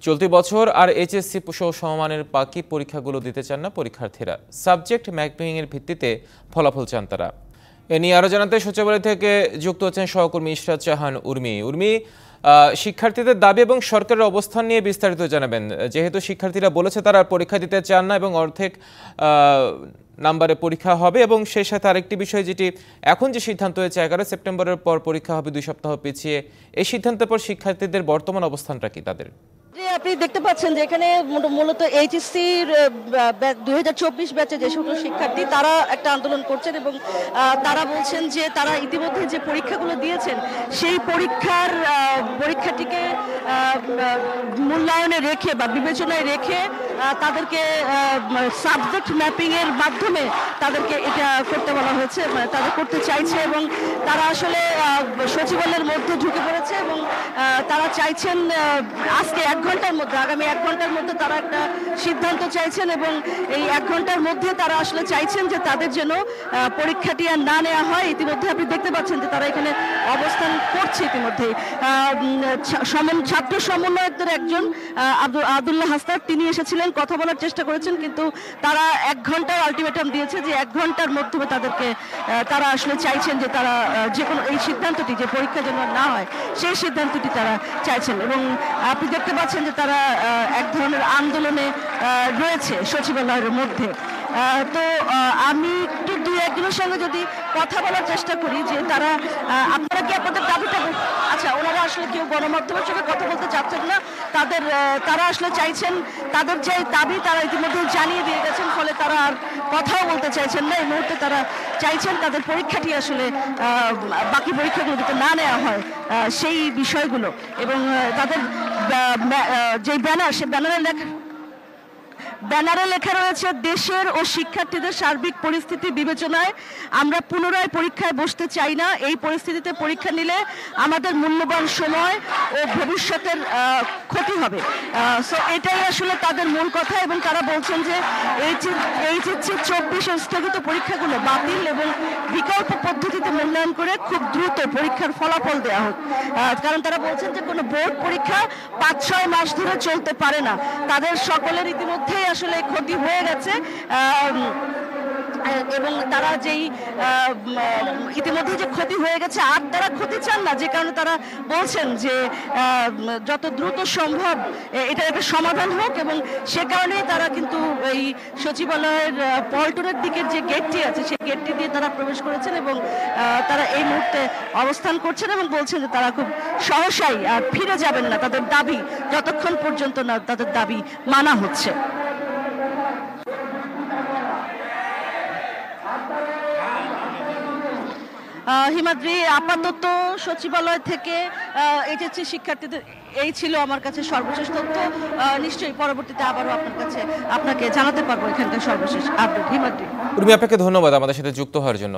চলতি বছর আর এইচএসসি সহ সমমানের বাকি পরীক্ষাগুলো দিতে চান না পরীক্ষার্থীরা। সাবজেক্ট ম্যাপিং এর ভিত্তিতে ফলাফল চান তারা। এ নিয়ে আরো জানাতে সচিবালয় থেকে যুক্ত হচ্ছেন সহকর্মী ইশরাত জাহান উর্মি। শিক্ষার্থীদের দাবি এবং সরকারের অবস্থান নিয়ে বিস্তারিত জানাবেন। যেহেতু শিক্ষার্থীরা বলেছে তারা পরীক্ষা দিতে চান না এবং অর্ধেক নাম্বারে পরীক্ষা হবে, এবং সেই সাথে আরেকটি বিষয় যেটি এখন যে সিদ্ধান্ত হয়েছে 11 সেপ্টেম্বরের পর পরীক্ষা হবে 2 সপ্তাহ পিছিয়ে, এই সিদ্ধান্তের পর শিক্ষার্থীদের বর্তমান অবস্থানটা কি তাদের? আপনি দেখতে পাচ্ছেন যে এখানে মূলত এইচএসসির 2024 ব্যাচে যে সকল শিক্ষার্থী তারা একটা আন্দোলন করছেন এবং তারা বলছেন যে তারা ইতিমধ্যে যে পরীক্ষাগুলো দিয়েছেন সেই পরীক্ষাটিকে মূল্যায়নে রেখে বা বিবেচনায় রেখে তাদেরকে সাবজেক্ট ম্যাপিং এর মাধ্যমে তাদেরকে এটা করতে বলা হয়েছে, তারা করতে চাইছে এবং তারা আসলে সচিবালয়ের মধ্যে ঢুকে পড়েছে এবং তারা চাইছেন আজকে 1 ঘন্টার মধ্যে, আগামী 1 ঘন্টার মধ্যে তারা একটা সিদ্ধান্ত চাইছেন এবং এই 1 ঘন্টার মধ্যে তারা আসলে চাইছেন যে তাদের যেন পরীক্ষাটি আর না নেওয়া হয়। ইতিমধ্যে আপনি দেখতে পাচ্ছেন যে তারা এখানে অবস্থান করছে। ইতিমধ্যে ছাত্র সমন্বয়কদের একজন আব্দুল্লাহ হাসনাত তিনি এসেছিলেন, কথা বলার চেষ্টা করেছেন, কিন্তু তারা 1 ঘন্টার আলটিমেটাম দিয়েছে যে 1 ঘন্টার মাধ্যমে তারা আসলে চাইছেন যে তারা যে কোনো এই সিদ্ধান্তটি যে পরীক্ষা যেন না হয় সেই সিদ্ধান্তটি তারা চাইছেন এবং আপনি দেখতে পাচ্ছেন যে তারা এক ধরনের আন্দোলনে রয়েছে সচিবালয়ের মধ্যে। তো আমি একটু 2-1 সঙ্গে যদি কথা বলার চেষ্টা করি যে তারা আপনারা কি আপনাদের দাবিটা, আচ্ছা ওনারা আসলে কেউ গণমাধ্যমের সঙ্গে কথা বলতে চাচ্ছেন না, তারা আসলে চাইছেন তাদের যে দাবি তারা ইতিমধ্যে জানিয়ে দিয়ে গেছেন, ফলে তারা আর কথাও বলতে চাইছেন না। এই মুহূর্তে তারা চাইছেন তাদের পরীক্ষাটি আসলে বাকি পরীক্ষাগুলো যাতে না নেওয়া হয় সেই বিষয়গুলো এবং তাদের যে ব্যানার, সে ব্যানারে লেখা রয়েছে দেশের ও শিক্ষার্থীদের সার্বিক পরিস্থিতি বিবেচনায় আমরা পুনরায় পরীক্ষায় বসতে চাই না। এই পরিস্থিতিতে পরীক্ষা নিলে আমাদের মূল্যবান সময় ও ভবিষ্যতের ক্ষতি হবে। সো এটাই আসলে তাদের মূল কথা এবং তারা বলছেন যে এইচএসসি 24 স্থগিত পরীক্ষাগুলো বাতিল এবং বিকল্প পদ্ধতিতে মূল্যায়ন করে খুব দ্রুত পরীক্ষার ফলাফল দেওয়া হোক। কারণ তারা বলছেন যে কোনো বোর্ড পরীক্ষা 5-6 মাস ধরে চলতে পারে না। তাদের সকলের ইতিমধ্যেই আসলে ক্ষতি হয়ে গেছে এবং তারা যেই ইতিমধ্যে যে ক্ষতি হয়ে গেছে আর তারা ক্ষতি চান না, যে কারণে তারা বলছেন যে যত দ্রুত সম্ভব এটার একটা সমাধান হোক এবং সে কারণেই তারা কিন্তু এই সচিবালয়ের পল্টনের দিকের যে গেটটি আছে সেই গেটটি দিয়ে তারা প্রবেশ করেছেন এবং তারা এই মুহূর্তে অবস্থান করছেন এবং বলছেন যে তারা খুব সহসাই আর ফিরে যাবেন না তাদের দাবি যতক্ষণ পর্যন্ত না তাদের দাবি মানা হচ্ছে। হিমাদ্রি, আপাতত সচিবালয় থেকে এইচএসসি শিক্ষার্থীদের এই ছিল আমার কাছে সর্বশেষ তথ্য। নিশ্চয়ই পরবর্তীতে আবারও আপনাকে জানাতে পারবো এখানকার সর্বশেষ আপডেট। হিমাদ্রি, আপনাকে ধন্যবাদ আমাদের সাথে যুক্ত হওয়ার জন্য।